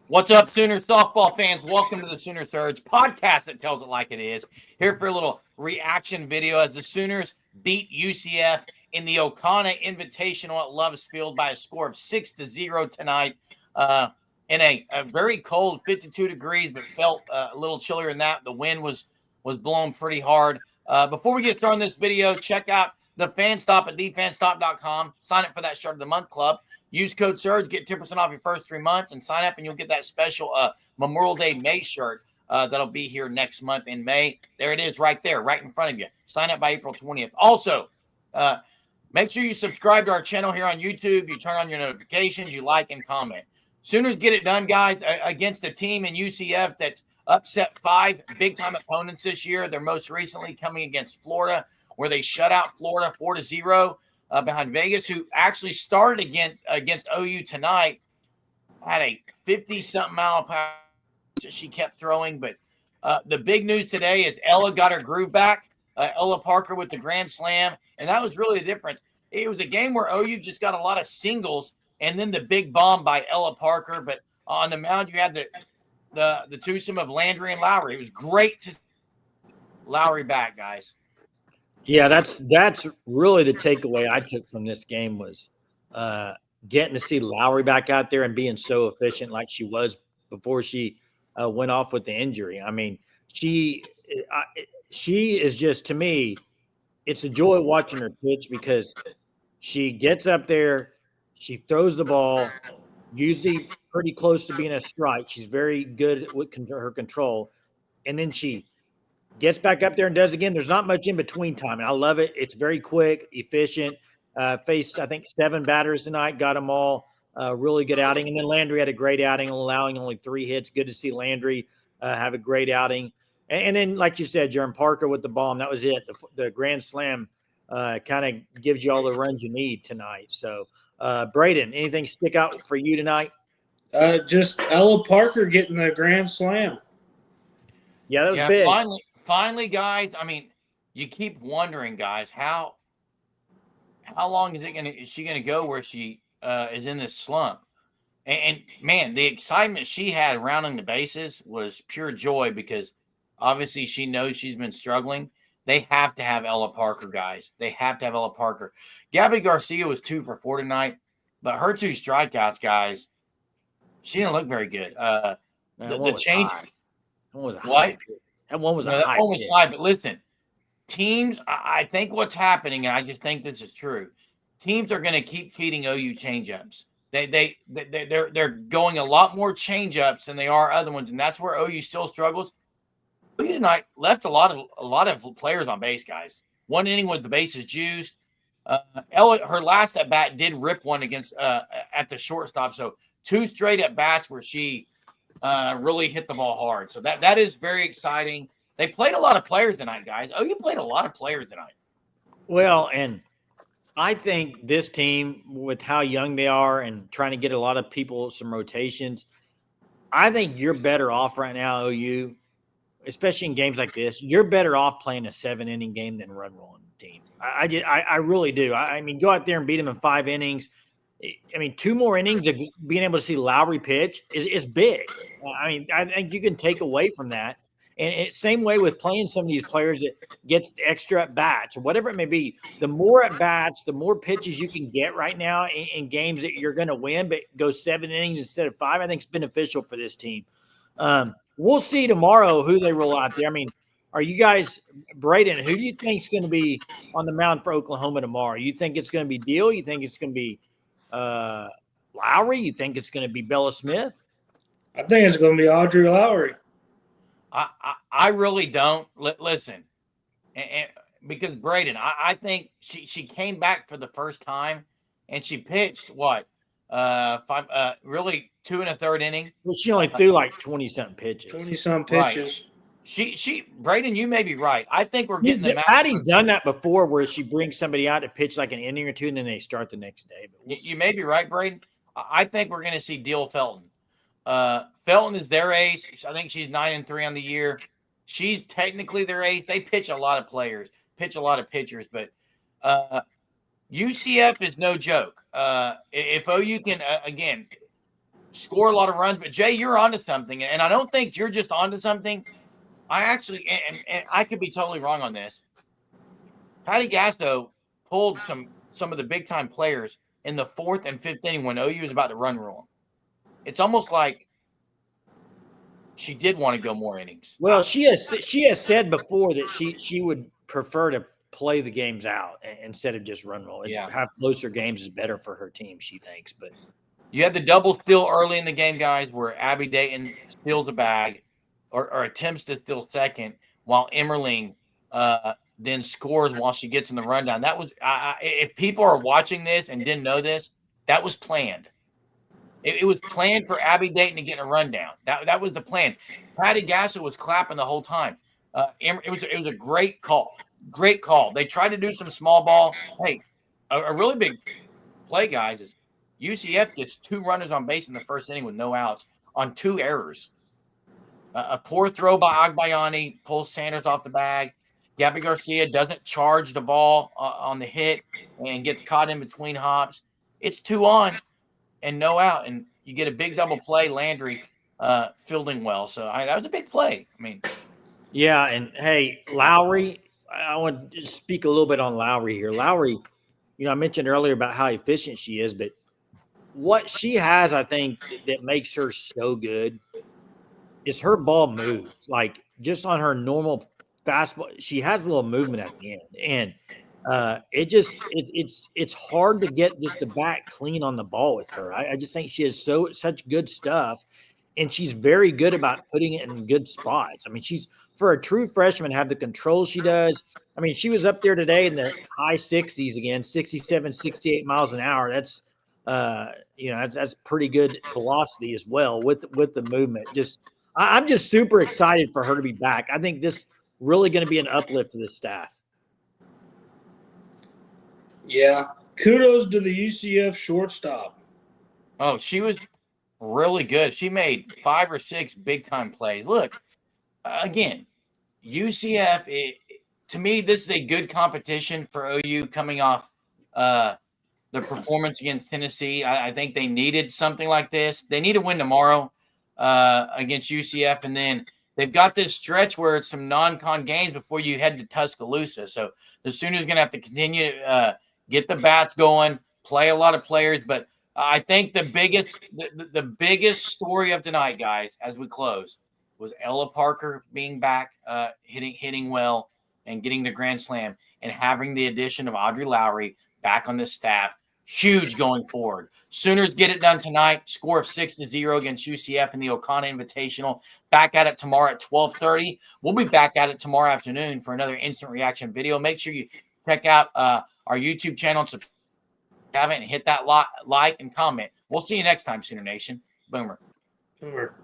What's up, Sooner softball fans? Welcome to the Sooner Surge podcast that tells it like it is. Here for a little reaction video as the Sooners beat UCF in the O'Connor Invitational at Love's Field by a score of 6-0 tonight. In a very cold 52 degrees, but felt a little chillier than that. The wind was blowing pretty hard. Before we get started on this video, check out the fan stop at thefanstop.com. Sign up for that Shirt of the Month Club. Use code SURGE, get 10% off your first 3 months, and sign up, and you'll get that special Memorial Day May shirt that'll be here next month in May. There it is right there, right in front of you. Sign up by April 20th. Also, make sure you subscribe to our channel here on YouTube. You turn on your notifications, you like and comment. Sooners get it done, guys, against a team in UCF that's upset 5 big-time opponents this year. They're most recently coming against Florida, where they shut out Florida 4-0. Behind Vegas, who actually started against OU tonight, had a 50-something mile per hour that she kept throwing. But the big news today is Ella got her groove back. Ella Parker with the grand slam, and that was really the difference. It was a game where OU just got a lot of singles, and then the big bomb by Ella Parker. But on the mound, you had the twosome of Landry and Lowry. It was great to see Lowry back, guys. Yeah, that's really the takeaway I took from this game was getting to see Lowry back out there and being so efficient like she was before she went off with the injury. I mean, she is just, to me, it's a joy watching her pitch because she gets up there, she throws the ball, usually pretty close to being a strike. She's very good with her control, and then she gets back up there and does again. There's not much in between time, and I love it. It's very quick, efficient. Faced, I think, 7 batters tonight, got them all. Really good outing. And then Landry had a great outing, allowing only 3 hits. Good to see Landry have a great outing. And then, like you said, Jeremy Parker with the bomb. That was it. The grand slam kind of gives you all the runs you need tonight. So, Braden, anything stick out for you tonight? Just Ella Parker getting the grand slam. Yeah, that was big. Finally, guys. I mean, you keep wondering, guys, how long is she gonna go where she is in this slump? And man, the excitement she had rounding the bases was pure joy because obviously she knows she's been struggling. They have to have Ella Parker, guys. They have to have Ella Parker. Gabby Garcia was 2 for 4 tonight, but her 2 strikeouts, guys, she didn't look very good. The change. High. That one was a what? high. That one was a that high. one was high. But listen, teams. I think what's happening, and I just think this is true. Teams are going to keep feeding OU changeups. They're going a lot more changeups than they are other ones, and that's where OU still struggles. OU tonight left a lot of players on base, guys. 1 inning with the bases juiced. Ella, her last at bat did rip one against at the shortstop. So 2 straight at bats where she really hit the ball hard. So that is very exciting. They played a lot of players tonight, guys. OU played a lot of players tonight. Well, and I think this team, with how young they are and trying to get a lot of people some rotations, I think you're better off right now, OU, especially in games like this. You're better off playing a 7-inning game than run rolling the team. I really do. I mean, go out there and beat them in 5 innings. I mean, 2 more innings of being able to see Lowry pitch is big. I mean, I think you can take away from that. And same way with playing some of these players that gets extra at bats or whatever it may be. The more at bats, the more pitches you can get right now in games that you're going to win, but go 7 innings instead of 5. I think it's beneficial for this team. We'll see tomorrow who they roll out there. I mean, are you guys, Braden, who do you think is going to be on the mound for Oklahoma tomorrow? You think it's going to be Deal? You think it's going to be Lowry? You think it's going to be Bella Smith? I think it's going to be Audrey Lowry. I really don't. Listen, and because Braden, I think she came back for the first time, and she pitched what 5 really 2 1/3 inning. Well, she only threw like 20-something pitches. 20-some pitches. Right. She Braden, you may be right. I think we're getting them out. Patty's done that before, where she brings somebody out to pitch like an inning or 2, and then they start the next day. But you may be right, Braden. I think we're going to see Deal Felton. Felton is their ace. I think she's 9-3 on the year. She's technically their ace. They pitch a lot of players, pitch a lot of pitchers, but UCF is no joke. If OU can again score a lot of runs. But Jay, you're onto something, and I don't think you're just onto something. I actually, and I could be totally wrong on this. Patty Gasto pulled some of the big time players in the 4th and 5th inning when OU was about to run rule them. It's almost like she did want to go more innings. Well, she has said before that she would prefer to play the games out instead of just run roll. Have closer games is better for her team, she thinks. But you had the double steal early in the game, guys, where Abby Dayton steals a bag or attempts to steal second, while Emmerling then scores while she gets in the rundown. That was if people are watching this and didn't know this, that was planned. It was planned for Abby Dayton to get a rundown. That was the plan. Patty Gasso was clapping the whole time. It was a great call. Great call. They tried to do some small ball. Hey, a really big play, guys, is UCF gets 2 runners on base in the 1st inning with no outs on 2 errors. A poor throw by Agbayani pulls Sanders off the bag. Gabby Garcia doesn't charge the ball on the hit and gets caught in between hops. It's 2 on and no out, and you get a big double play. Landry fielding well, so that was a big play. I mean, yeah, and hey, Lowry. I want to speak a little bit on Lowry here. Lowry, I mentioned earlier about how efficient she is, but what she has, I think, that makes her so good is her ball moves. Like just on her normal fastball, she has a little movement at the end, and it's hard to get just the bat clean on the ball with her. I just think she has such good stuff, and she's very good about putting it in good spots. I mean, she's for a true freshman have the control she does. I mean, she was up there today in the high 60s again, 67, 68 miles an hour. That's that's pretty good velocity as well with the movement. I'm just super excited for her to be back. I think this really going to be an uplift to the staff. Yeah. Kudos to the UCF shortstop. Oh, she was really good. She made 5 or 6 big time plays. Look, again, UCF, to me, this is a good competition for OU coming off the performance against Tennessee. I think they needed something like this. They need to win tomorrow against UCF, and then they've got this stretch where it's some non-con games before you head to Tuscaloosa. So the Sooners going to have to continue to get the bats going, play a lot of players. But I think the biggest story of tonight, guys, as we close, was Ella Parker being back, hitting well, and getting the grand slam, and having the addition of Audrey Lowry back on the staff. Huge going forward. Sooners get it done tonight. Score of 6-0 against UCF in the O'Connor Invitational. Back at it tomorrow at 12:30. We'll be back at it tomorrow afternoon for another instant reaction video. Make sure you check out our YouTube channel and subscribe and hit that like and comment. We'll see you next time, Sooner Nation. Boomer. Boomer.